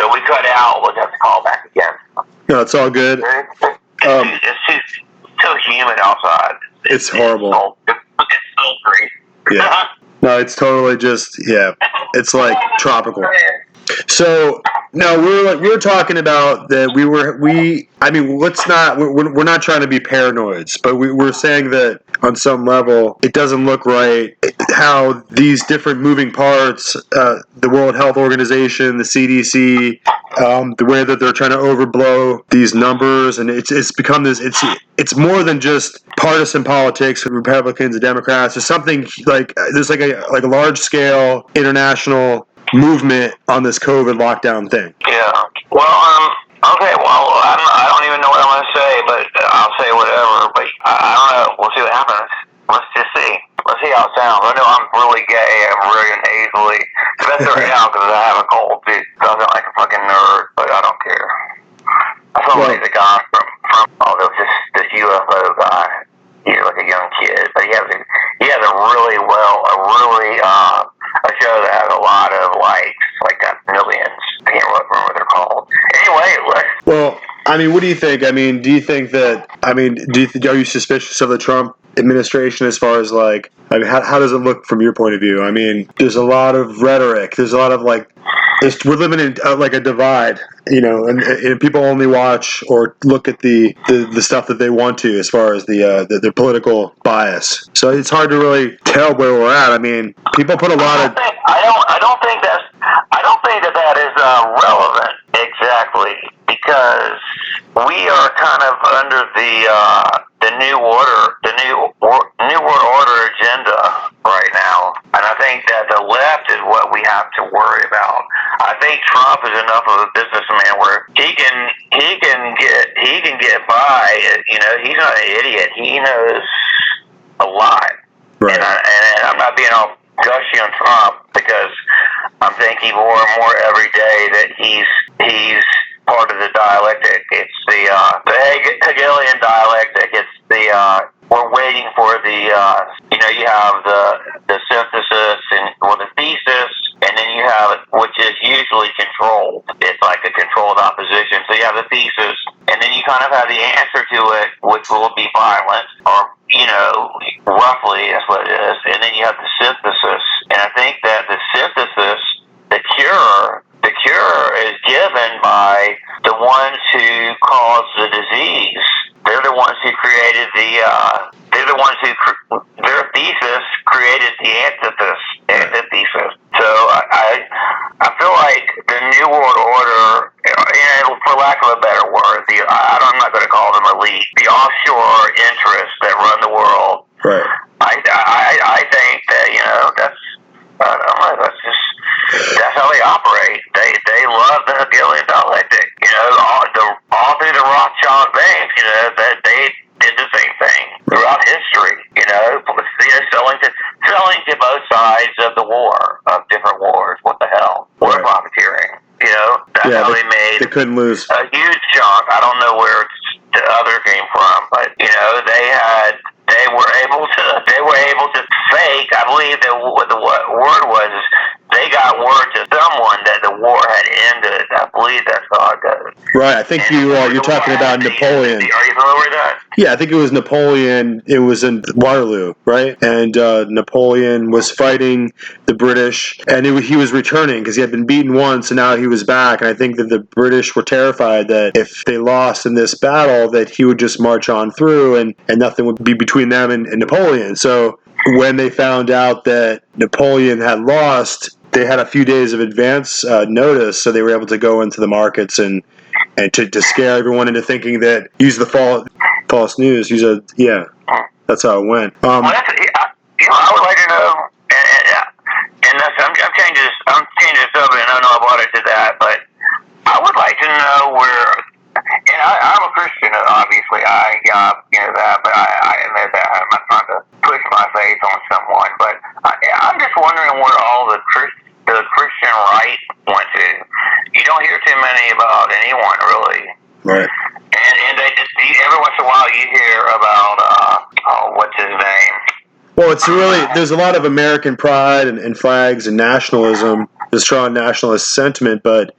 So we cut out. We'll have to call back again. No, it's all good. It's too humid outside. It's horrible. It's sultry. Yeah. No, it's totally just, it's like tropical. So, no, we were talking about that we're not trying to be paranoids, but we're saying that on some level it doesn't look right how these different moving parts, the World Health Organization, the CDC, the way that they're trying to overblow these numbers, and it's become this, it's more than just partisan politics with Republicans and Democrats. There's something there's like a large scale international movement on this COVID lockdown thing. Yeah. Well, okay. Well, I don't even know what I'm going to say, but I'll say whatever. But I don't know. We'll see what happens. Let's just see. Let's see how it sounds. I know I'm really gay. I'm really nasally. Especially right now because I have a cold too. So I sound like a fucking nerd, but I don't care. I sound like the guy from this UFO guy. He's like a young kid, but he has a show that has a lot of likes, like got millions. I can't remember what they're called. Anyway, well, I mean, what do you think? I mean, do you think that? I mean, are you suspicious of the Trump administration as far as how does it look from your point of view? I mean, there's a lot of rhetoric. There's a lot of we're living in a divide, and people only watch or look at the stuff that they want to, as far as their political bias. So it's hard to really tell where we're at. I mean, people put a lot of. I don't think that is relevant exactly, because we are kind of under the new world order agenda right now, and I think that the left is what we have to worry about. I think Trump is enough of a businessman where he can get by. He's not an idiot. He knows a lot. Right. And I'm not being all gushy on Trump, because I'm thinking more and more every day that he's part of the dialectic. It's the Hegelian dialectic. It's we're waiting for you have the synthesis or the thesis, and then you have which is usually controlled. It's like a controlled opposition. So you have the thesis, and then you kind of have the answer to it, which will be violent, or roughly that's what it is. And then you have the synthesis, and I think that the synthesis, the cure is given by the ones who caused the disease. They're the ones who created their thesis created the antithesis. So I feel like the New World Order, for lack of a better word, I'm not going to call them elite, the offshore interests that run the world. Right. I think that that's how they operate. They love the Hegelian dialectic. All through the Rothschild banks, that they did the same thing throughout history. Selling to both sides of the war, of different wars. What the hell? War profiteering. That's how they made. They couldn't lose a huge chunk. I don't know where the other came from, but they were able to fake. I believe that what the word was is they got word to someone that the war had ended. I believe that's how it goes. Right. I think you're talking about Napoleon. Are you familiar with that? Yeah, I think it was Napoleon. It was in Waterloo, right? And Napoleon was fighting the British, and he was returning because he had been beaten once, and now he was back. And I think that the British were terrified that if they lost in this battle, that he would just march on through, and nothing would be between them and Napoleon. So when they found out that Napoleon had lost, they had a few days of advance notice, so they were able to go into the markets and to scare everyone into thinking that use the false news. That's how it went. I would like to know, and I'm changing the subject. I know I brought it to that, but I would like to know where. And I'm a Christian, obviously. I that, but I admit that I'm not trying to push my faith on someone. But I'm just wondering where all the Christian right went to. You don't hear too many about anyone, really. Right. And they just, every once in a while you hear about what's his name? Well, it's really, there's a lot of American pride and flags and nationalism strong nationalist sentiment, but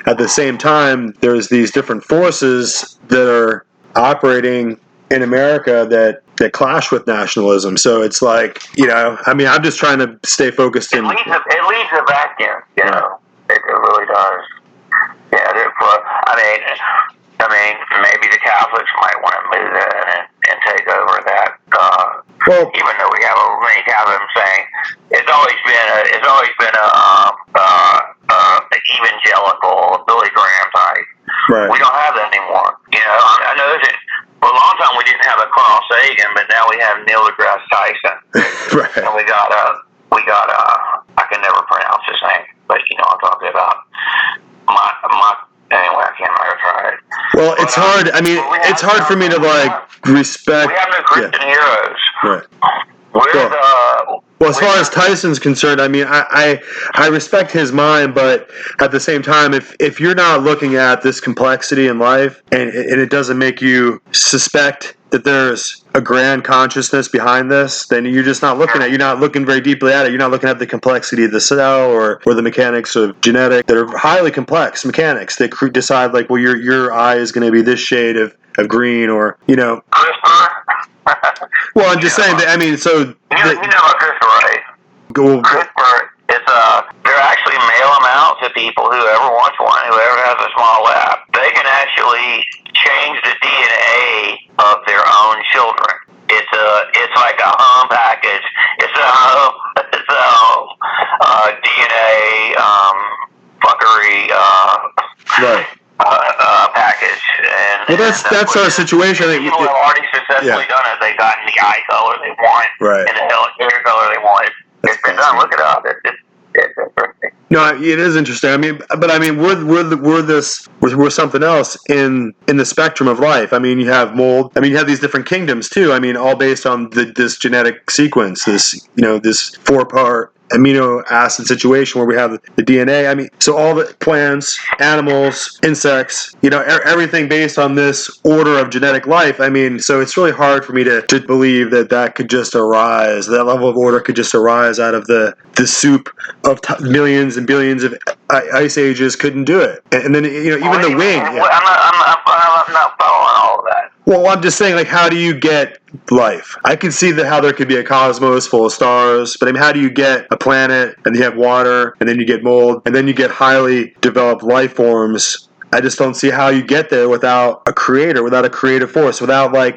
at the same time, there's these different forces that are operating in America that clash with nationalism. So it's like, I'm just trying to stay focused in. It leaves a vacuum, It really does. Yeah, maybe the Catholics might want to move in and take over that. Even though we have many Catholics saying it's always been an evangelical Billy Graham type. Right. We don't have that anymore. I know that for a long time we didn't have a Carl Sagan, but now we have Neil deGrasse Tyson. Right. And we got I can never pronounce his name, but I'm talking about. Anyway, I can't remember try it. Well, it's hard. It's hard for me to respect. We have no Christian heroes. Right. Well, as far as Tyson's concerned, I respect his mind, but at the same time, if you're not looking at this complexity in life, and it doesn't make you suspect that there's a grand consciousness behind this, then you're just not looking at. You're not looking very deeply at it. You're not looking at the complexity of the cell or the mechanics of genetic that are highly complex mechanics that decide your eye is going to be this shade of green or Well, I'm just saying that. So you know about CRISPR, right? CRISPR is they're actually mail them out to people, whoever wants one, whoever has a small lab. They can actually change the DNA of their own children. It's like a home package. It's a DNA fuckery. Right. Package. And that's our situation. I think people have already successfully done it. They've gotten the eye color they want, right, and the hair color they want. It's been done. Look it up. It's interesting. No, it is interesting. We're something else in the spectrum of life. You have mold. You have these different kingdoms too. All based on this genetic sequence. This 4-part amino acid situation where we have the DNA. So all the plants, animals, insects, everything based on this order of genetic life. So it's really hard for me to believe that could just arise. That level of order could just arise out of the soup of millions and billions of ice ages. Couldn't do it. And then even the wing. I'm not following all of that. Well, I'm just saying, how do you get life? I can see how there could be a cosmos full of stars, but how do you get a planet, and you have water, and then you get mold, and then you get highly developed life forms? I just don't see how you get there without a creator, without a creative force, without a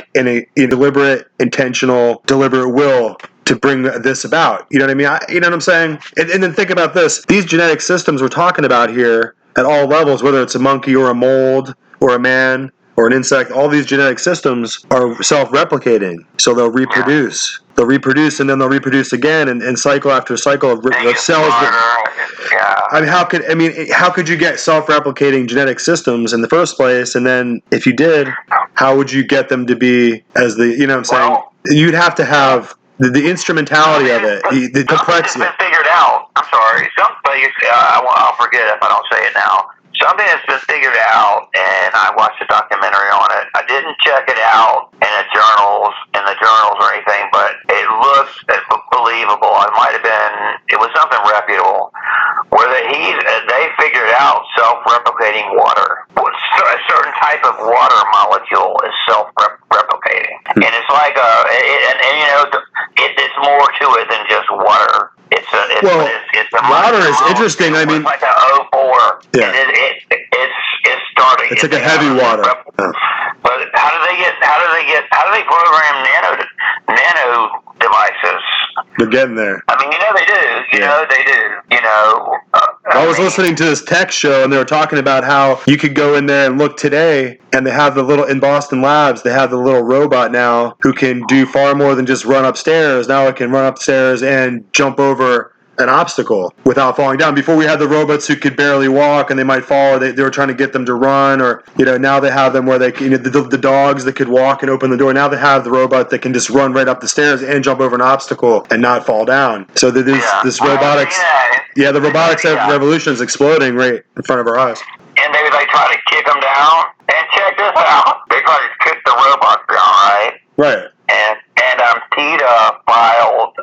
deliberate, intentional, deliberate will to bring this about. You know what I mean? You know what I'm saying? And then think about this. These genetic systems we're talking about here at all levels, whether it's a monkey or a mold or a man or an insect, all these genetic systems are self-replicating. So they'll reproduce. They'll reproduce, and then they'll reproduce again, and cycle after cycle of cells. How could you get self-replicating genetic systems in the first place? And then, if you did, how would you get them to be as the? You know what I'm saying? You'd have to have the instrumentality of it, the complexity. Something has been figured out. I'm sorry. I'll forget if I don't say it now. Something has been figured out, and I watched a documentary on it. I didn't check it out in the journals or anything, but it looks believable. It was something reputable, where they figured out self-replicating water. A certain type of water molecule is self-replicating, and it's like it's more to it than just water. Water is interesting. It's like an O4. Yeah. And it's starting. It's like a heavy water. But how do they program nano devices? They're getting there. They do. They do. I was listening to this tech show, and they were talking about how you could go in there and look today, and they have in Boston Labs, they have the little robot now who can do far more than just run upstairs. Now it can run upstairs and jump over an obstacle without falling down. Before we had the robots who could barely walk and they might fall, or they were trying to get them to run, or now they have them where they can, the dogs that could walk and open the door. Now they have the robot that can just run right up the stairs and jump over an obstacle and not fall down. So this robotics, the robotics revolution is exploding right in front of our eyes. And they try to kick them down. And check this out, they try to kick the robots down, right? Right. And PETA filed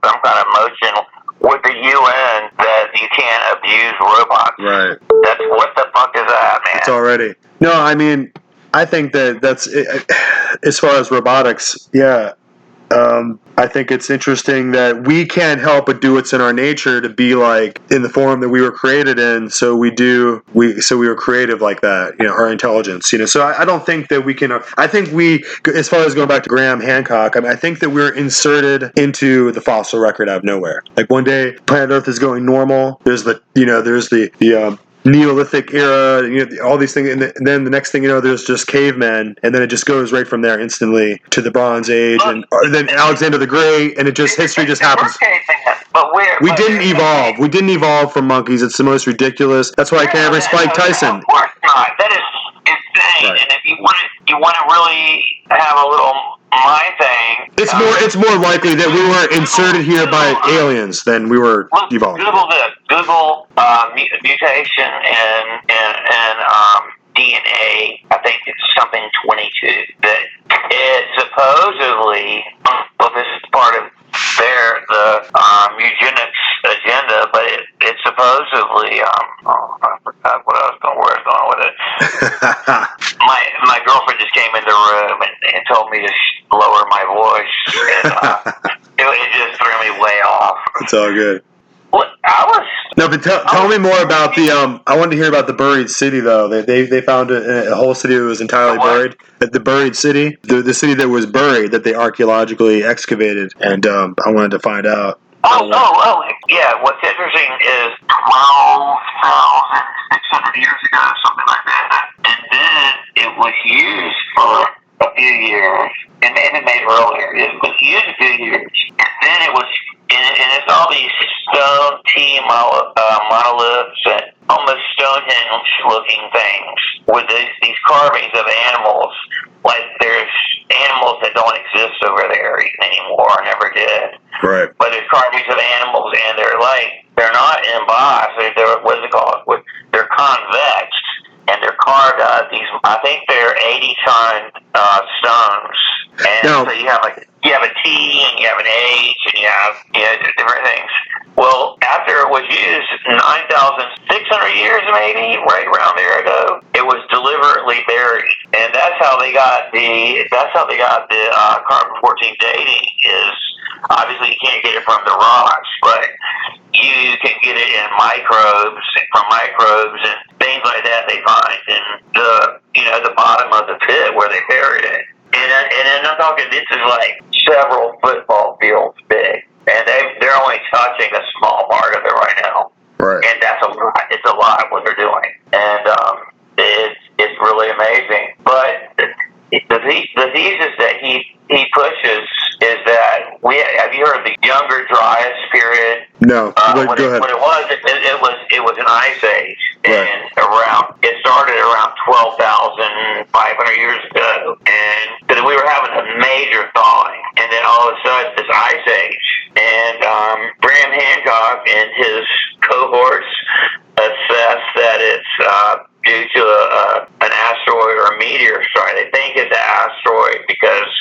some kind of motion with the UN that the you can't abuse robots. Right. That's what the fuck is that, man? It's already. No, I mean, I think that's as far as robotics. Yeah. I think it's interesting that we can't help but do what's in our nature to be like in the form that we were created in. So we were creative like that, our intelligence, So I don't think that we can, I think we, as far as going back to Graham Hancock, I think that we're inserted into the fossil record out of nowhere. Like one day planet Earth is going normal. There's the Neolithic era, all these things, and then the next thing you know, there's just cavemen, and then it just goes right from there instantly to the Bronze Age, and then Alexander the Great, and history just happens. We didn't evolve. We didn't evolve from monkeys. It's the most ridiculous. That's why I can't respect Mike Tyson. Of course not. That is insane. Right. And if you want to really have a little mind thing, it's more likely that we were inserted here by aliens than we were evolved. Google this. Google mutation and DNA. I think it's something 22. That it supposedly, well, this is part of the eugenics agenda, but it supposedly, I forgot where I was going with it. My girlfriend just came in the room and told me to lower my voice, and it just threw me way off. It's all good. Well, but tell me more about the. I wanted to hear about the buried city, though. They found a whole city that was entirely buried. The buried city, the city that was buried, that they archaeologically excavated, and I wanted to find out. Yeah. What's interesting is 12,600 years ago, something like that, and then it was used for a few years, and maybe made earlier. It was used a few years, and then it was. And it's all these stone T monoliths and almost Stonehenge-looking things with these carvings of animals. Like there's animals that don't exist over there anymore, never did. Right. But there's carvings of animals, and they're not embossed. They're what's it called? They're convex, and they're carved out of these. I think they're 80-ton stones, and so you have a T and you have an H and you have different things. Well, after it was used 9,600 years maybe, right around there ago, it was deliberately buried, and that's how they got the carbon-14 dating. Is obviously you can't get it from the rocks, but you can get it in microbes and things like that they find in the bottom of the pit where they buried it. And I'm talking, this is like several football fields big, and they're only touching a small part of it right now. Right. And that's a lot. It's a lot what they're doing, and it's really amazing. But the thesis that he pushes is that have you heard of the Younger Dryas period? No. Go ahead. What it was an ice age, right. And it started around 12,500 years ago, and because we were having a major thawing, and then all of a sudden this ice age, and Graham Hancock and his cohorts assess that it's due to an asteroid or a meteor strike. They think it's an asteroid because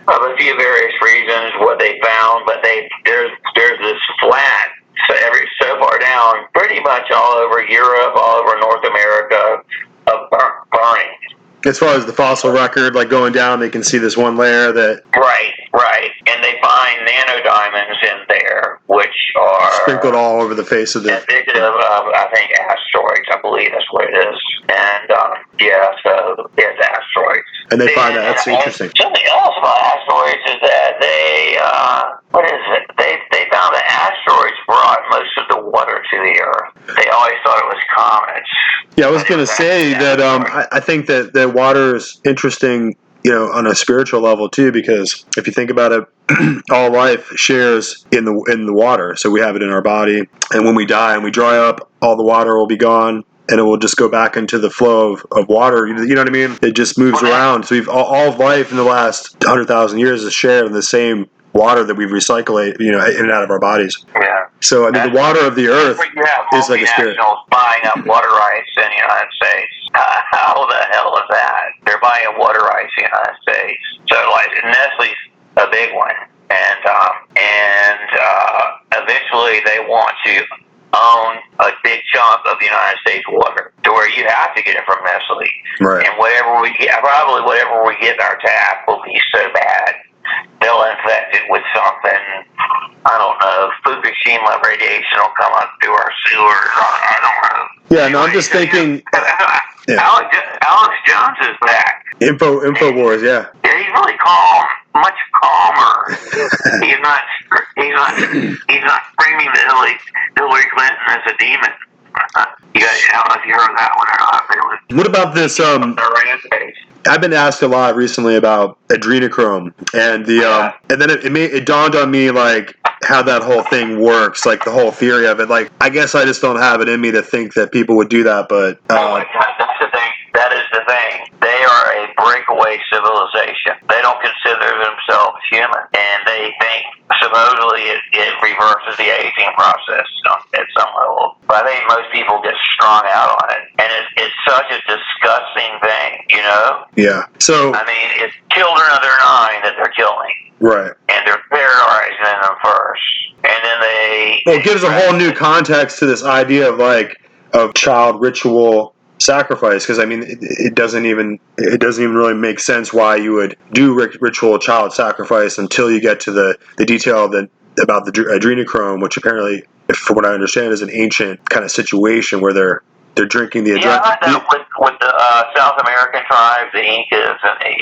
of a few various reasons what they found, but there's this flat so far down, pretty much all over Europe, all over North America, of burning. As far as the fossil record, like going down, they can see this one layer that... Right. And they find nanodiamonds in there, which are... sprinkled all over the face of the... indicative of, I think, asteroids. I believe that's what it is. And, so it's asteroids. And they find that. That's interesting. Something else about asteroids is that they found that asteroids brought most of the water to the Earth. They always thought it was comets. Yeah, I was going to say that I think that water is interesting, on a spiritual level too, because if you think about it, all life shares in the water. So we have it in our body, and when we die and we dry up, all the water will be gone, and it will just go back into the flow of water. You know what I mean? It just moves around. So all of life in the last 100,000 years is shared in the same water that we've recycled, in and out of our bodies. Yeah. So the water of the earth is like a spirit. Buying up water rights in the United States. How the hell is that? They're buying up water rights in the United States. So like Nestle's a big one, and eventually they want to own a big chunk of the United States water, to where you have to get it from Nestle. Right. And whatever we get in our tap will be so bad, they'll infect it with something. I don't know. Fukushima radiation will come up through our sewers. I don't know. Yeah, no, I'm just thinking. Yeah. Alex Jones is back. Infowars, yeah. Yeah, he's really calm, much calmer. he's not screaming that Hillary Clinton is a demon. You guys, I don't know if you heard that one or not. What about this? I've been asked a lot recently about adrenochrome, and and then it dawned on me like how that whole thing works, like the whole theory of it. Like, I guess I just don't have it in me to think that people would do that, but oh my God, that's the thing. That is the thing. They are a breakaway civilization. They don't consider themselves human, and they think supposedly it reverses the aging process at some level. But I think most people get strung out on it, and it's such a disgusting thing, you know? Yeah. So I mean, it's children under 9 that they're killing. Right. And they're terrorizing them first. And then it gives a whole new context to this idea of child ritual sacrifice, because I mean it doesn't even really make sense why you would do ritual child sacrifice until you get to the detail about the adrenochrome, which apparently, from what I understand, is an ancient kind of situation where they're drinking the adrenochrome. With the South American tribes, the Incas, and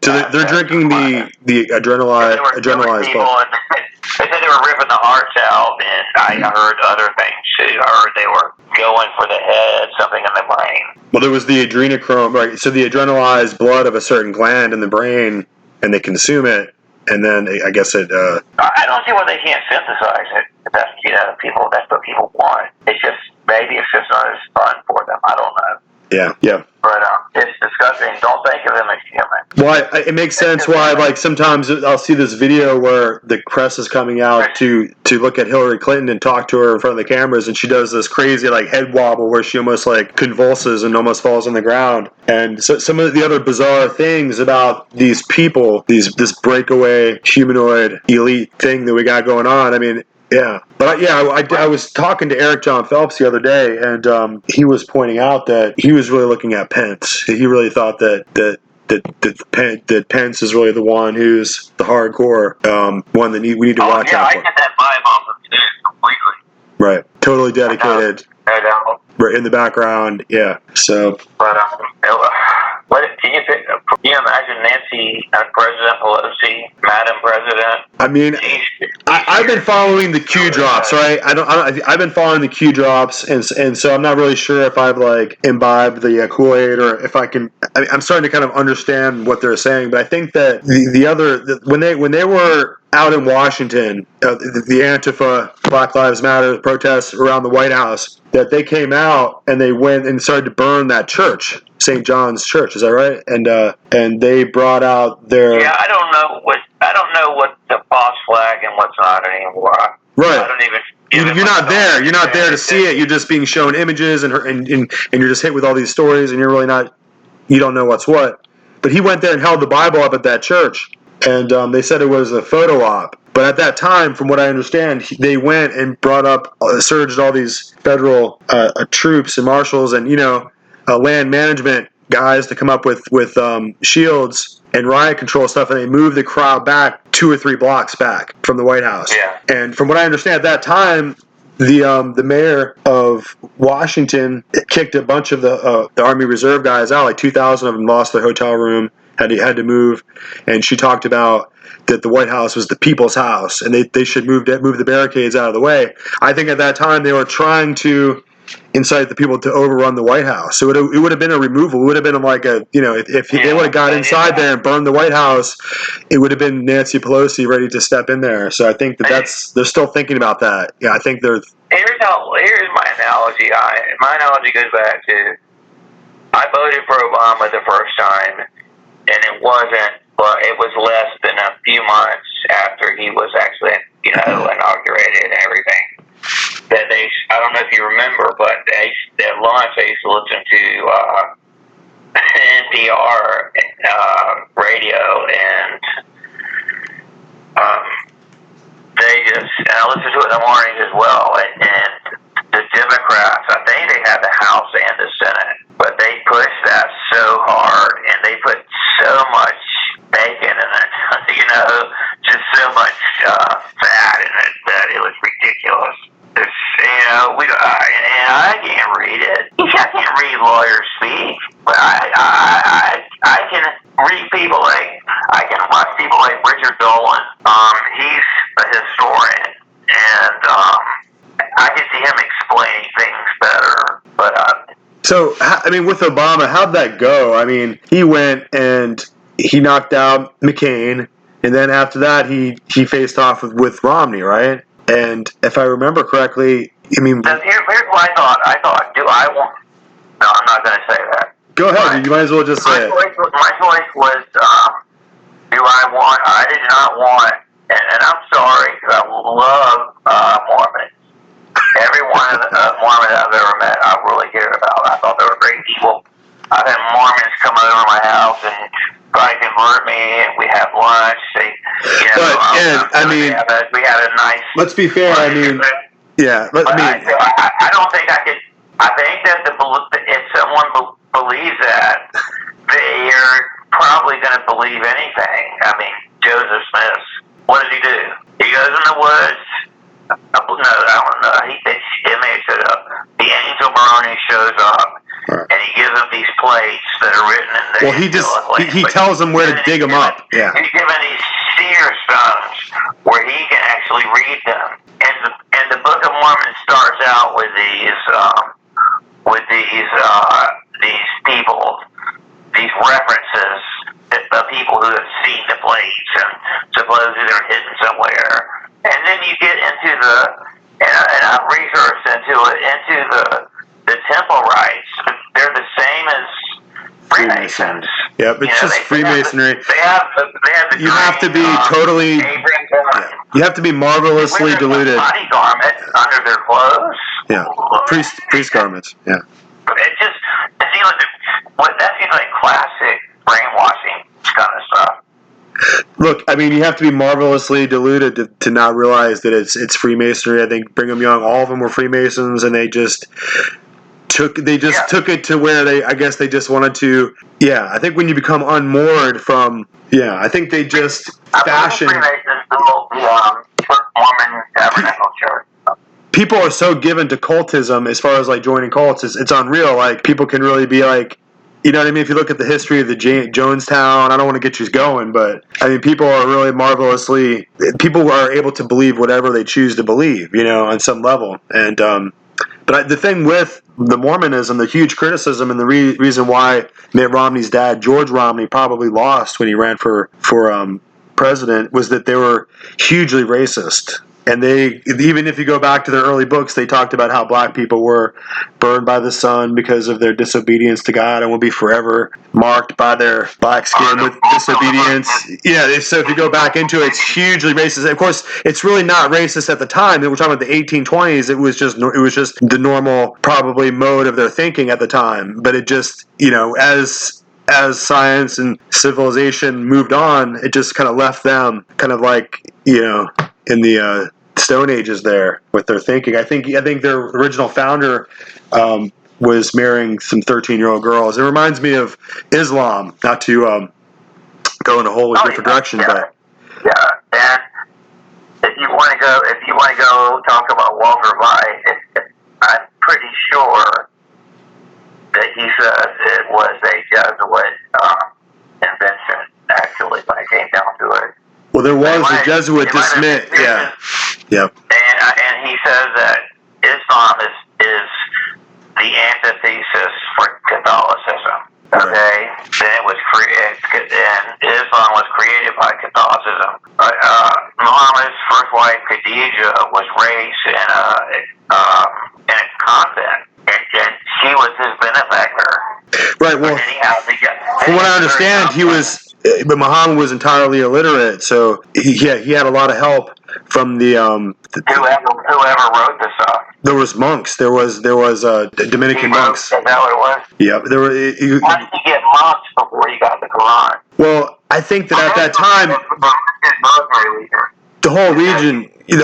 so they're drinking the adrenalized blood. They said they were ripping the hearts out, and I heard other things too. I heard they were going for the head, something in the brain. Well, there was the adrenochrome, right? So the adrenalized blood of a certain gland in the brain, and they consume it, and then I guess it. I don't see why they can't synthesize it. That's that's what people want. It's just maybe it's just not as fun for them. I don't know. Yeah. But it's disgusting. Don't think of them as human. Well, it makes sense why, like, sometimes I'll see this video where the press is coming out to look at Hillary Clinton and talk to her in front of the cameras, and she does this crazy, like, head wobble where she almost, like, convulses and almost falls on the ground. And so some of the other bizarre things about these people, this breakaway humanoid elite thing that we got going on, I mean, yeah. But I was talking to Eric John Phelps the other day, and he was pointing out that he was really looking at Pence. He really thought that Pence is really the one who's the hardcore one that we need to watch out for. I get that vibe off of him completely. Right. Totally dedicated. I know. Right in the background. Yeah. So. But can you imagine Nancy, President Pelosi, Madam President? I mean, I've been following the Q drops, right? I've been following the Q drops, and so I'm not really sure if I've like imbibed the Kool-Aid or if I can. I'm starting to kind of understand what they're saying, but I think that when they were out in Washington, the Antifa, Black Lives Matter protests around the White House, that they came out and they went and started to burn that church, St. John's Church. Is that right? And they brought out their. Yeah, I don't know what the false flag and what's not anymore. Right. I don't even. You're not there. You're not there to see it. You're just being shown images, and you're just hit with all these stories, and you're really not. You don't know what's what. But he went there and held the Bible up at that church, and they said it was a photo op. But at that time, from what I understand, they went and surged all these federal troops and marshals and land management guys to come up with shields and riot control stuff, and they moved the crowd back 2 or 3 blocks back from the White House. Yeah. And from what I understand, at that time, the mayor of Washington kicked a bunch of the Army Reserve guys out. Like 2,000 of them lost their hotel room, had to move, and she talked about that the White House was the people's house, and they should move the barricades out of the way. I think at that time they were trying to incite the people to overrun the White House. So it would have been a removal. It would have been like if they would have got inside there and burned the White House, it would have been Nancy Pelosi ready to step in there. So I think they're still thinking about that. Yeah, I think they're. Here's my analogy. My analogy goes back to I voted for Obama the first time, and it wasn't. Well, it was less than a few months after he was actually inaugurated and everything. That I don't know if you remember, but at lunch I used to listen to NPR radio, and I listen to it in the mornings as well. And the Democrats, I think they had the House and the Senate, but they pushed that so hard, and they put so much bacon in it, just so much fat in it that it was ridiculous. It's, I can't read it. I can't read lawyers speak, but I can read people I can watch people like Richard Dolan. He's a historian, and I can see him explaining things better. But so, I mean, with Obama, how'd that go? I mean, he went and he knocked out McCain, and then after that, he faced off with Romney, right? And if I remember correctly, I mean, here's what I thought, do I want? No, I'm not going to say that. Go ahead. You might as well just say it. My choice was, do I want? I did not want, and I'm sorry because I love Mormons. Every one of the Mormons I've ever met, I really cared about. I thought they were great people. I've had Mormons come over to my house and try to convert me, and we have lunch. We had a nice. Let's be fair. I mean, yeah. I don't think I could. I think that if someone believes that, they are probably going to believe anything. I mean, Joseph Smith. What does he do? He goes in the woods. No, I don't know. It may have showed up. The angel Moroni shows up. Right. And he gives them these plates that are written in there. Well, he tells them where to dig them up. Yeah. He's given these seer stones where he can actually read them. And the Book of Mormon starts out with these people, these references of people who have seen the plates and supposedly they're hidden somewhere. And then you get into and I've researched into the temple rites. They're the same as Freemasons. Yeah, but it's just Freemasonry. They have the you have to be totally. Yeah, you have to be marvelously deluded. Body garment under their clothes. Yeah, priest garments. Yeah. That seems like classic brainwashing kind of stuff. Look, I mean, you have to be marvelously deluded to not realize that it's Freemasonry. I think Brigham Young, all of them were Freemasons, and they just took it to where they just wanted to. Yeah, I think when you become unmoored from, I think they just fashion. Freemasons built the Mormon Tabernacle Church. People are so given to cultism as far as like joining cults. It's unreal. Like people can really be like. You know what I mean? If you look at the history of the Jonestown, I don't want to get you going, but I mean, people are really people are able to believe whatever they choose to believe, on some level. And, but the thing with the Mormonism, the huge criticism and the reason why Mitt Romney's dad, George Romney, probably lost when he ran for president was that they were hugely racist. And even if you go back to their early books, they talked about how black people were burned by the sun because of their disobedience to God and will be forever marked by their black skin with disobedience. Yeah, so if you go back into it, it's hugely racist. Of course, it's really not racist at the time. We're talking about the 1820s. It was just the normal, probably, mode of their thinking at the time. But it just, as science and civilization moved on, it just kind of left them kind of like, in the Stone Ages there with their thinking. I think their original founder was marrying some 13-year-old girls. It reminds me of Islam, not to go in a wholly different direction, but and if you want to go talk about Walter White, I'm pretty sure that he says it was a Jesuit invention. Actually, when it came down to it. Well, there was a Jesuit dismissed. Yeah. Yep. And he says that Islam is the antithesis for Catholicism. Okay, then it was created, and Islam was created by Catholicism. Muhammad's first wife Khadijah was raised in a convent, and she was his benefactor. Right. Well, from what I understand, but Muhammad was entirely illiterate, so he had a lot of help from the whoever wrote this stuff. There was monks. There was Dominican monks. Is that what it was? Yeah, there were. Why did you get monks before you got the Quran? Well, I think that at that time, the whole region is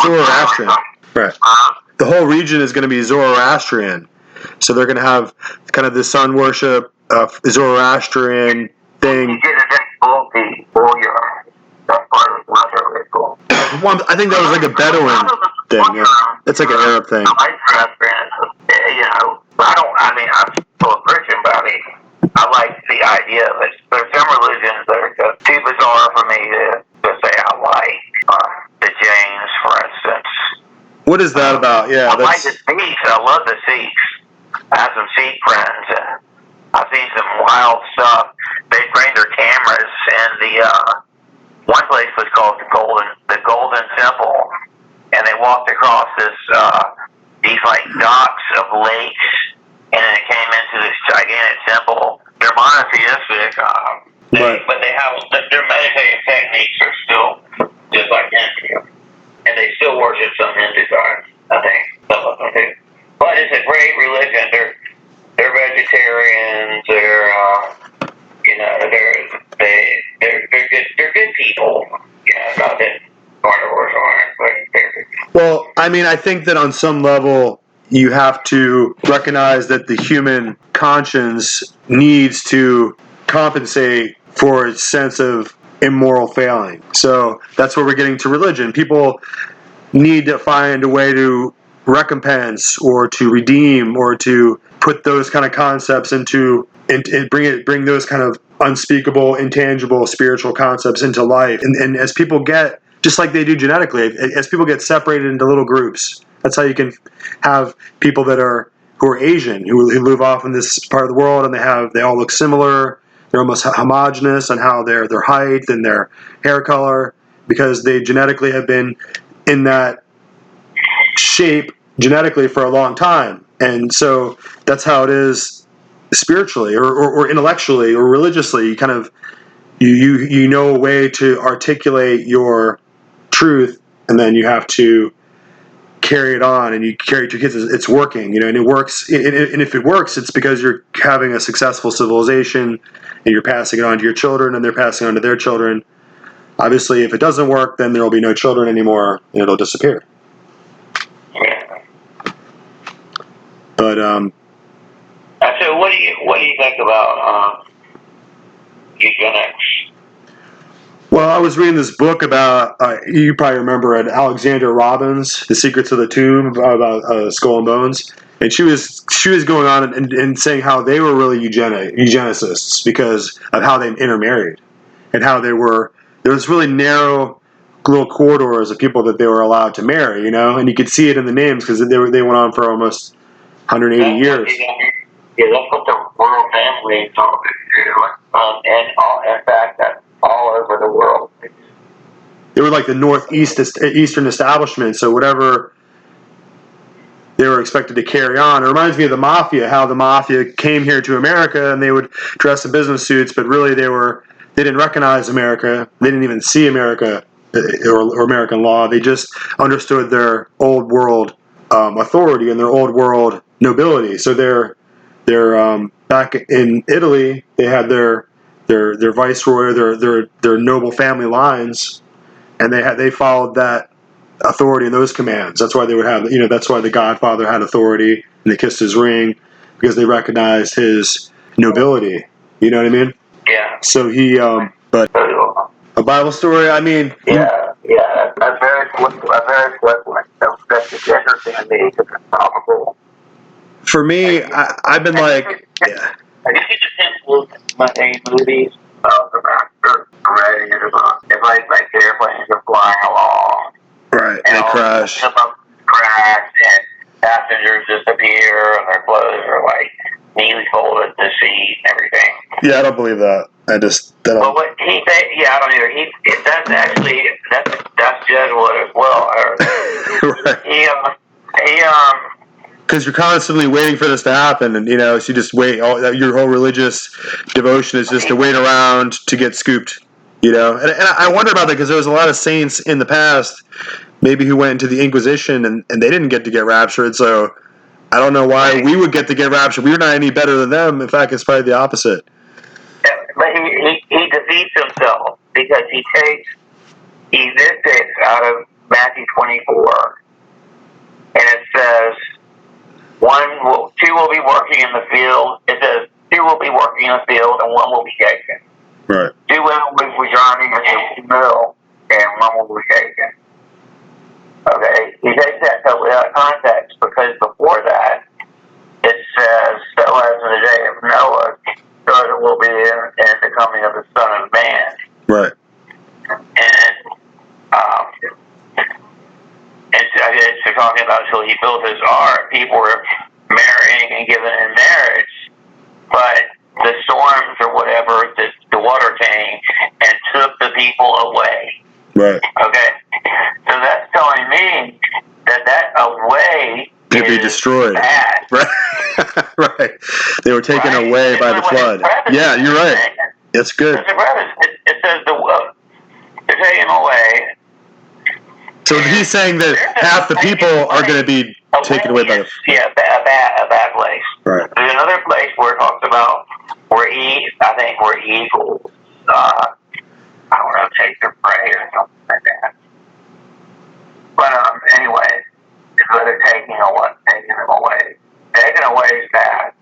Zoroastrian. Right. the whole region is going to be Zoroastrian. So they're going to have kind of the sun worship, Zoroastrian thing. You get a bulky warrior. That's part of the ritual. Well, I think that was like a Bedouin thing. Yeah. It's like an Arab thing. I like I'm still a Christian, but I like the idea of it. There's some religions that are just too bizarre for me to say I like. The Jains, for instance. What is that about? Yeah, I like the Sikhs. I love the Sikhs. I have some Sikh friends, and I've seen some wild stuff. They bring their cameras, and one place was called the Golden Temple, and they walked across these like docks of lakes, and then it came into this gigantic temple. They're monotheistic, but they have their meditative techniques are still just like Hindu, and they still worship some Hindu gods. I think some of them do, but it's a great religion. They're vegetarians. They're good people. Not that carnivores aren't, but they're good people. Well, I mean, I think that on some level you have to recognize that the human conscience needs to compensate for its sense of immoral failing. So that's where we're getting to religion. People need to find a way to recompense or to redeem or to put those kind of concepts into and bring those kind of unspeakable, intangible spiritual concepts into life. And as people get, just like they do genetically, as people get separated into little groups, that's how you can have people who are Asian, who live off in this part of the world, and they all look similar. They're almost homogenous on how their height and their hair color, because they genetically have been in that shape genetically for a long time. And so that's how it is spiritually or intellectually or religiously. You kind of you know a way to articulate your truth, and then you have to carry it on, and you carry it to your kids. It's working, and it works. And if it works, it's because you're having a successful civilization, and you're passing it on to your children, and they're passing it on to their children. Obviously, if it doesn't work, then there will be no children anymore, and it'll disappear. But so what do you think about eugenics? Well, I was reading this book about you probably remember it, Alexander Robbins, The Secrets of the Tomb, about Skull and Bones, and she was going on and saying how they were really eugenicists because of how they intermarried and how there was really narrow little corridors of people that they were allowed to marry, and you could see it in the names because they went on for almost 180 years. Yeah, that's what the royal family told me to do. In fact, that's all over the world. They were like the Eastern establishment, so whatever they were expected to carry on. It reminds me of the Mafia, how the Mafia came here to America and they would dress in business suits, but really they didn't recognize America. They didn't even see America or American law. They just understood their old world authority and their old world nobility. So they're back in Italy, they had their viceroy, their noble family lines, and they followed that authority and those commands. That's why they would have, that's why the Godfather had authority and they kissed his ring, because they recognized his nobility. You know what I mean? Yeah. So but a Bible story. I mean, yeah, a very quick one. That's just interesting to me because it's probable. For me, I've been like, yeah. Have you seen the Temple Monday movies? The Master, ready to it's like the airplanes are flying along. Right, and they crash. Crash, and passengers disappear, and their clothes are like neatly folded to seat and everything. Yeah, I don't believe that. Well, what he said, I don't either. That's Jesuit as well. Right. Because you're constantly waiting for this to happen, and so you just wait. Your whole religious devotion is just to wait around to get scooped. And I wonder about that because there was a lot of saints in the past, maybe who went into the Inquisition and they didn't get to get raptured. So I don't know why we would get to get raptured. We're not any better than them. In fact, it's probably the opposite. But he defeats himself because this takes out of Matthew 24. and it says two will be working in the field. It says 2 will be working in the field and 1 will be taken. Right. 2 women will be returning in the mill and 1 will be taken. Okay, he takes that totally out of context because before that it says, "So as in the day of Noah, so it will be in the coming of the Son of Man." Right. And it's talking about until he built his ark, people were marrying and given in marriage, but the storms or whatever, the water came and took the people away. Right. Okay, so that's telling me that away to be destroyed. Bad. Right. Right. They were taken away by the flood. Yeah, you're right. That's good. It says they're taken away. So he's saying that half the people are going to be taken away by the flood. Yeah, a bad place. Right. There's another place where it talks about where eagles, I don't know, take their prey or something like that. But anyway, they're taking them away. Taking away is bad.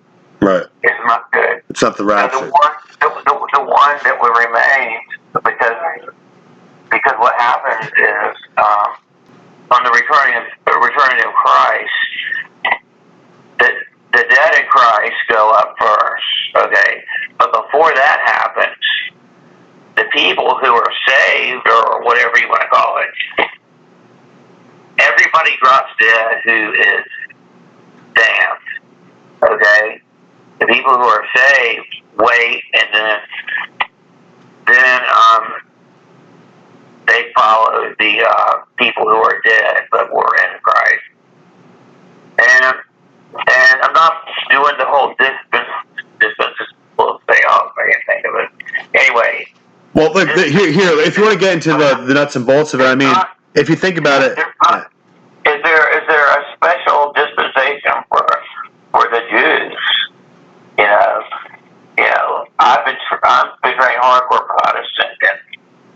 Right. It's not good. It's not the rapture. The one that will remain, because what happens is on the returning of Christ, the dead in Christ go up first. Okay, but before that happens, the people who are saved, or whatever you want to call it, everybody drops dead who is damned. Okay, the people who are saved wait, and then they follow the people who are dead but were in Christ. And I'm not doing the whole dispensable thing. I can't think of it. Anyway. Well, look, here. If you want to get into the nuts and bolts of it, I mean, if you think about it, is there a special dispensation for the Jews? I'm very hardcore Protestant, and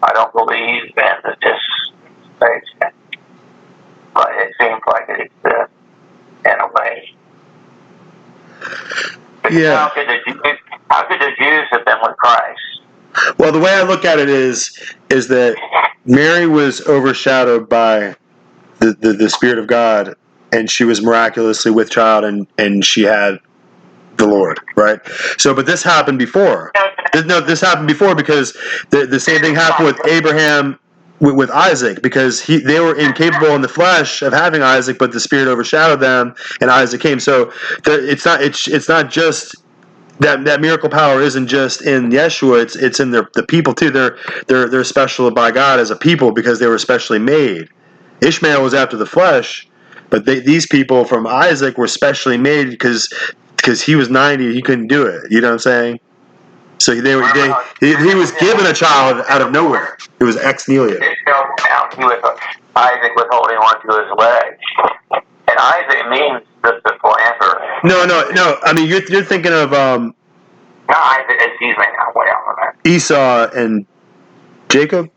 I don't believe in the dispensation, but it seems like it exists in a way. Yeah. How could the Jews have been with Christ? Well, the way I look at it is that Mary was overshadowed by the Spirit of God, and she was miraculously with child, and she had the Lord, right? So, but this happened before. No, this happened before because the same thing happened with Abraham, with Isaac, because they were incapable in the flesh of having Isaac, but the Spirit overshadowed them, and Isaac came. So it's not just that miracle power isn't just in Yeshua; it's in the people too. They're special by God as a people because they were specially made. Ishmael was after the flesh, but these people from Isaac were specially made because he was 90, he couldn't do it. You know what I'm saying? So he was given a child out of nowhere. It was ex nihilo. Isaac was holding on to his leg, and Isaac means the planter. No. I mean, you're thinking of no, Isaac. Excuse me. I'm way off on that. Esau and Jacob.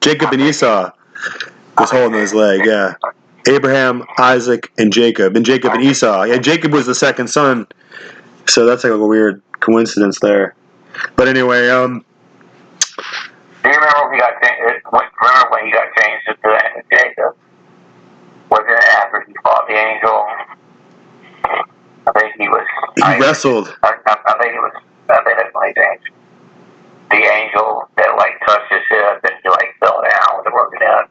Jacob and Esau was holding his leg. Yeah. Abraham, Isaac, and Jacob and Esau. Yeah, Jacob was the second son. So that's like a weird coincidence there. But anyway, do you remember when he got changed to the name of Jacob? Wasn't it after he fought the angel? I think he wrestled. I think that's when he changed. The angel that touched his hip and he fell down with a broken hip.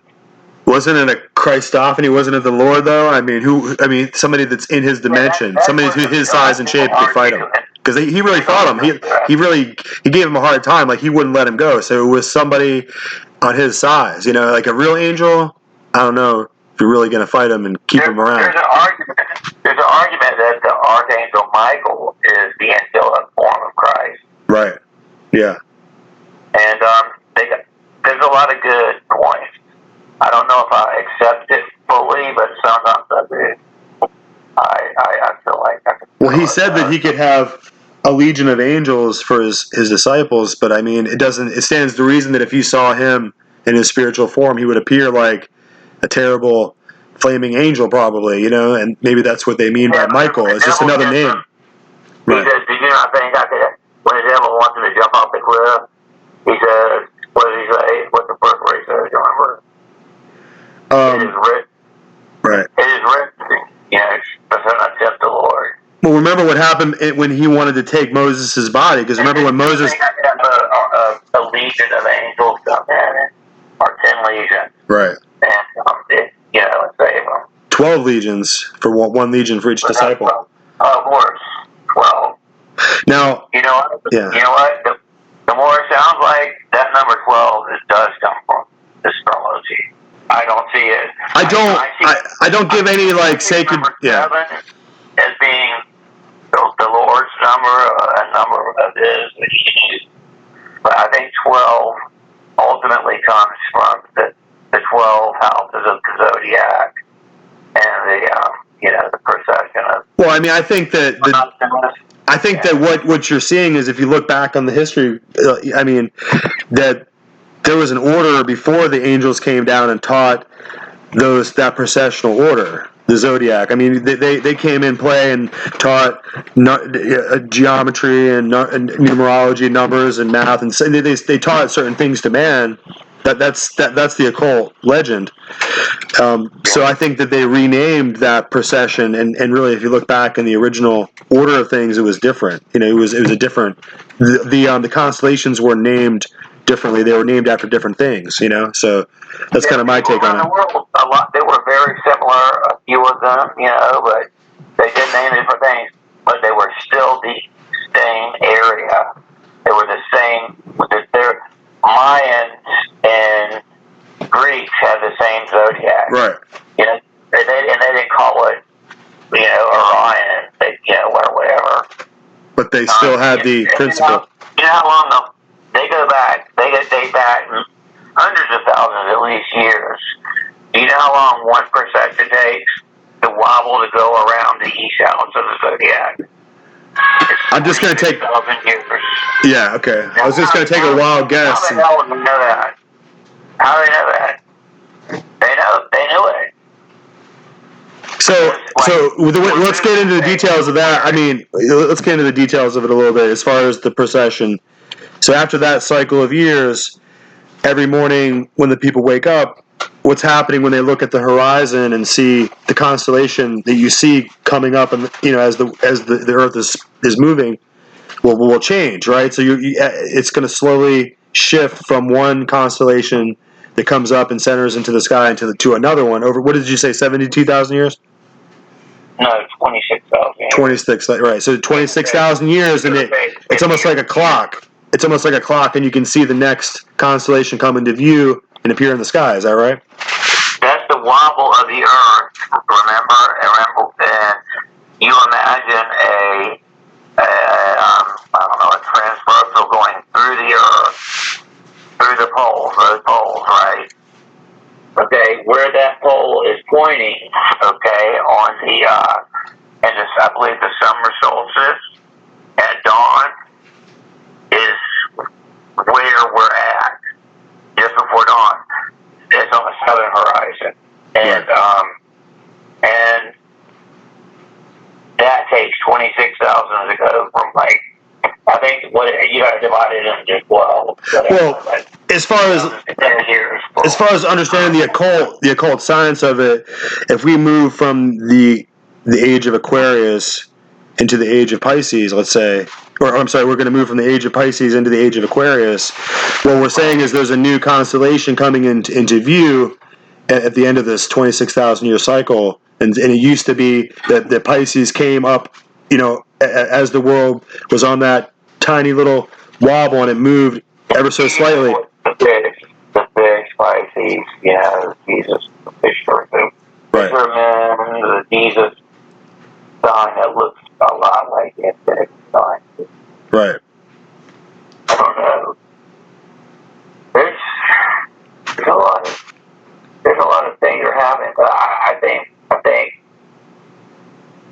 Wasn't it a Christophany? Wasn't it the Lord though? I mean, somebody that's in his dimension, somebody who's his size and shape could fight him. Because he really fought him. He gave him a hard time. Like he wouldn't let him go. So it was somebody on his size. Like a real angel. I don't know if you're really going to fight him and keep him around. There's an argument that the archangel Michael is the angelic form of Christ. Right. Yeah. And there's a lot of good points. I don't know if I accept it fully, but sometimes I do. I feel like I can. Well, he said that he could have a legion of angels for his disciples, but I mean, it stands to reason that if you saw him in his spiritual form, he would appear like a terrible flaming angel, probably, and maybe that's what they mean by Michael. It's just another name. He says, "Did you not think I could?" When the devil wants him to jump off the cliff, he says, "What did he say? What's the first word he says? You remember? It is written. Right. It is written. Tempt the Lord." Well, remember what happened when he wanted to take Moses' body? Because remember when Moses... A legion of angels come in, or 10 legions. Right. And, and save them. 12 legions, for one legion for each disciple. Of course, 12. Now... You know what? Yeah. You know what? The more it sounds like, that number 12 does come from astrology. I don't see it. I don't give any, sacred... Yeah. 7 as being the Lord's number, a number of his that he used. But I think 12 ultimately comes from the 12 houses of the zodiac and the procession of... Well, I mean, I think that... what you're seeing is, if you look back on the history, that there was an order before the angels came down and taught that processional order, the zodiac. I mean, they came in play and taught geometry and numerology, numbers and math, and they taught certain things to man. That's the occult legend. So I think that they renamed that procession, and really, if you look back in the original order of things, it was different. It was a different. The constellations were named differently. They were named after different things. So that's kind of my take on it. A lot. They were very similar, a few of them, but they did name different things, but they were still the same area. They were the same. Their Mayans and Greeks had the same zodiac. Right. And they didn't call it, Orion, whatever. But they still had the principle. You know how long they go back? They date back hundreds of thousands, at least, years. Do you know how long one procession takes to wobble to go around the east house of the zodiac? I'm just going to take... years. Yeah, okay. I was just going to take a wild guess. How the hell do you know that? How do they know that? They knew it. So let's get into the details of that. I mean, let's get into the details of it a little bit as far as the procession. So after that cycle of years, every morning when the people wake up, what's happening when they look at the horizon and see the constellation that you see coming up, and as the Earth is moving, will change, right? So it's going to slowly shift from one constellation that comes up and centers into the sky to another one over, what did you say, 72,000 years? No, 26,000. 26, right. So 26,000 years, and it's almost like a clock. It's almost like a clock, and you can see the next constellation come into view and appear in the sky. Is that right? That's the wobble of the Earth. Remember, and you imagine a transversal going through the Earth, through the poles, those poles, right? Okay, where that pole is pointing, on I believe the summer solstice at dawn is where we're at, just before dawn. It's on the southern horizon, and and that takes 26,000 to go from I think you got to divide it into 12. Well, as far as understanding the occult science of it, if we move from the age of Aquarius into the age of Pisces, let's say, or I'm sorry, we're going to move from the age of Pisces into the age of Aquarius. What we're saying is there's a new constellation coming into view at the end of this 26,000 year cycle, and it used to be that Pisces came up, as the world was on that tiny little wobble, and it moved ever so slightly. The fish, Pisces, Jesus, the fish person. Right. The Jesus sign that looks a lot like the infinite sign. Right. I don't know. There's a lot of things are happening, but I think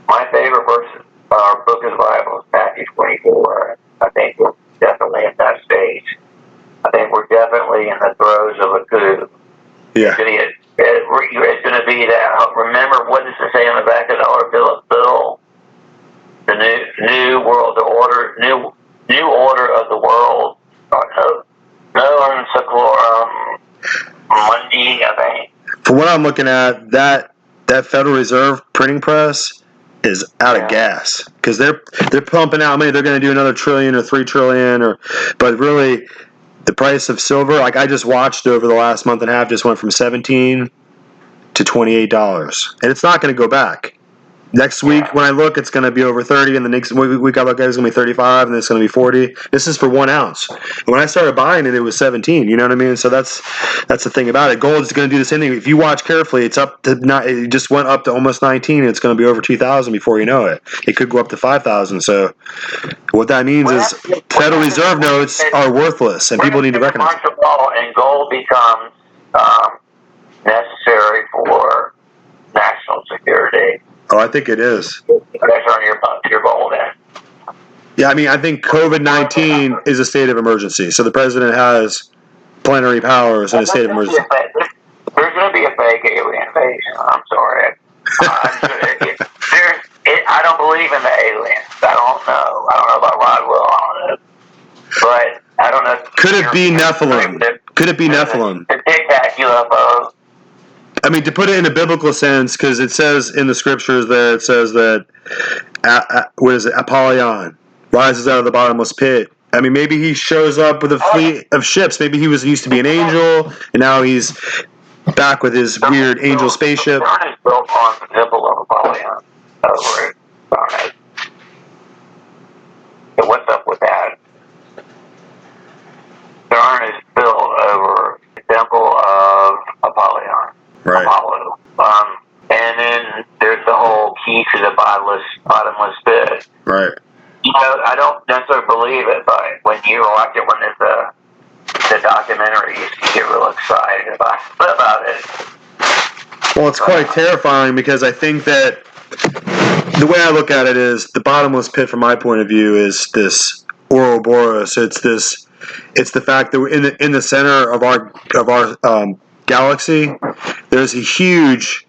my favorite verse, book of the Bible is Matthew 24. I think we're definitely at that stage. I think we're definitely in the throes of a coup. Yeah. It's going to be that called the New Order of the World, or Novum Seclorum Mundi, I think. From what I'm looking at, that Federal Reserve printing press is out of gas because they're pumping out money. They're going to do another $1 trillion or $3 trillion, but really, the price of silver, like I just watched over the last month and a half, just went from $17 to $28, and it's not going to go back. Next week, when I look, it's going to be over 30, and the next week I look at it, it's going to be 35, and then it's going to be 40. This is for 1 ounce. And when I started buying it, it was 17. You know what I mean? So that's the thing about it. Gold is going to do the same thing. If you watch carefully, it just went up to almost 19, and it's going to be over 2,000 before you know it. It could go up to 5,000. So what that means is Federal Reserve notes are worthless, and people need to recognize it. And gold becomes necessary for national security. Oh, I think it is. That's on your gold end. Yeah, I mean, I think COVID-19 is a state of emergency. So the president has plenary powers in a state of emergency. There's going to be a fake alien invasion. I'm sorry. I don't believe in the aliens. I don't know. I don't know about Rodwell on it. But I don't know. Could it be Nephilim? Could it be Nephilim? The Tic Tac UFO. I mean, to put it in a biblical sense, because it says in the scriptures there, it says that, what is it, Apollyon rises out of the bottomless pit. I mean, maybe he shows up with a fleet of ships. Maybe he used to be an angel, and now he's back with his weird angel spaceship. The CERN is built on the temple of Apollyon. Over it. So what's up with that? CERN is built over the temple of Apollyon. Right. Apollo. And then there's the whole key to the bottomless pit. Right. You know, I don't necessarily believe it, but when you watch it, when it's the documentary, you get real excited about it. Well, it's quite terrifying because I think that the way I look at it is the bottomless pit, from my point of view, is this Ouroboros. It's the fact that we're in the center of our galaxy. There's a huge,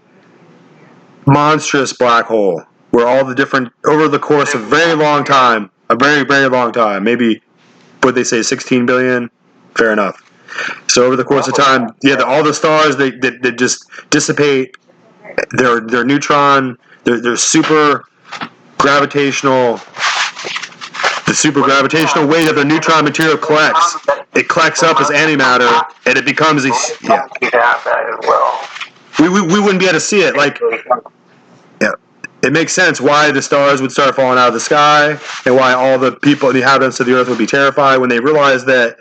monstrous black hole where all the different, over the course of a very long time, maybe, what they say, 16 billion? Fair enough. So over the course of time, all the stars, they just dissipate their neutron, their super gravitational, the super gravitational weight of the neutron material collects. It collects up as antimatter, and it becomes we wouldn't be able to see it. Like, it makes sense why the stars would start falling out of the sky, and why all the people, the inhabitants of the Earth, would be terrified when they realized that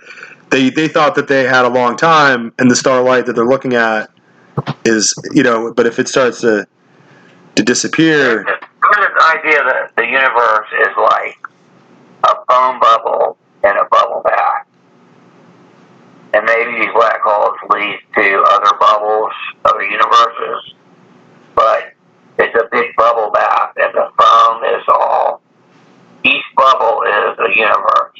they thought that they had a long time, and the starlight that they're looking at is, but if it starts to disappear. There's this idea that the universe is like a foam bubble and a bubble bath. And maybe these black holes lead to other bubbles, other universes. But it's a big bubble bath, and the foam is all. Each bubble is a universe.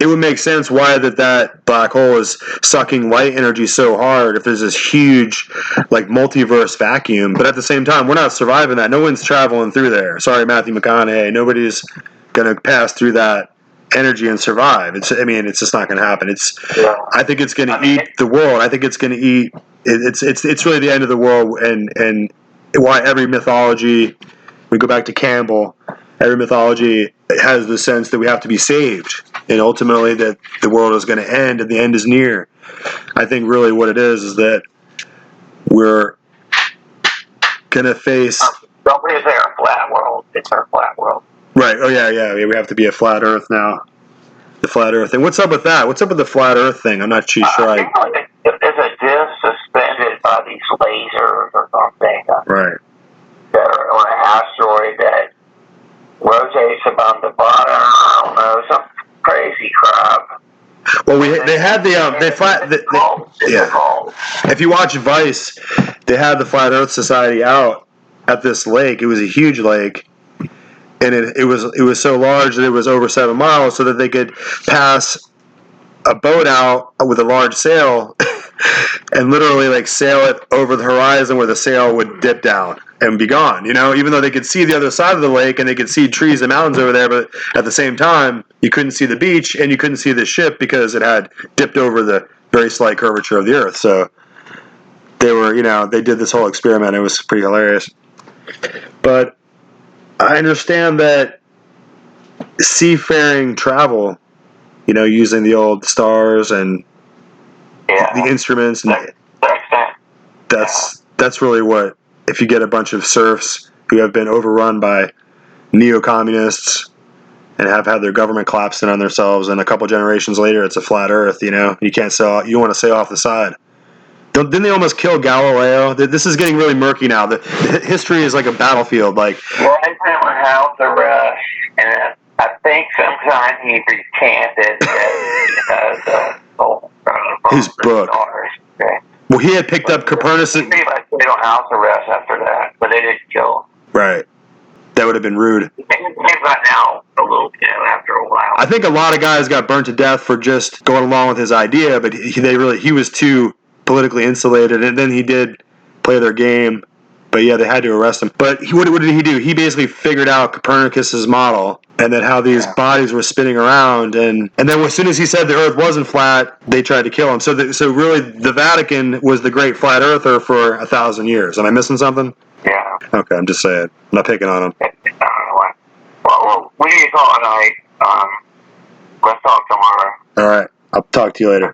It would make sense why that black hole is sucking light energy so hard if there's this huge, like, multiverse vacuum. But at the same time, we're not surviving that. No one's traveling through there. Sorry, Matthew McConaughey. Nobody's going to pass through that energy and survive. It's just not going to happen. I think it's going to eat the world. I think it's going to eat. It's really the end of the world, and why every mythology. We go back to Campbell. Every mythology has the sense that we have to be saved, and ultimately that the world is going to end, and the end is near. I think really what it is that we're going to face. Don't we say a flat world? It's our flat world. Right. Oh yeah. We have to be a flat Earth now. The flat Earth thing. What's up with that? What's up with the flat Earth thing? I'm not too sure. It's a disc suspended by these lasers or something. Right. That are on an asteroid that rotates above the bottom. I don't know, some crazy crap. Well, they had If you watch Vice, they had the Flat Earth Society out at this lake. It was a huge lake, and it was so large that it was over 7 miles, so that they could pass a boat out with a large sail and literally like sail it over the horizon where the sail would dip down. and be gone, even though they could see the other side of the lake and they could see trees and mountains over there, but at the same time, you couldn't see the beach and you couldn't see the ship because it had dipped over the very slight curvature of the earth. So they were, they did this whole experiment. It was pretty hilarious. But I understand that seafaring travel, using the old stars and the instruments, and that's really what, if you get a bunch of serfs who have been overrun by neo-communists and have had their government collapsed in on themselves, and a couple generations later it's a flat earth, you can't sail, you want to sail off the side. Didn't they almost kill Galileo? This is getting really murky now. The history is like a battlefield. Like, well, they put him on house arrest, and I think sometime he recanted his book. Okay. Well, he had picked up Copernicus. He put him on house arrest after that, but they didn't kill him. Right. That would have been rude. He got out a little bit after a while. I think a lot of guys got burnt to death for just going along with his idea, but he was too politically insulated, and then he did play their game. But yeah, they had to arrest him. But what did he do? He basically figured out Copernicus's model, and then how these bodies were spinning around, and then as soon as he said the Earth wasn't flat, they tried to kill him. So really, the Vatican was the great flat earther for 1,000 years. Am I missing something? Yeah. Okay, I'm just saying. I'm not picking on him. Well, we need to call tonight. Let's talk tomorrow. All right. I'll talk to you later.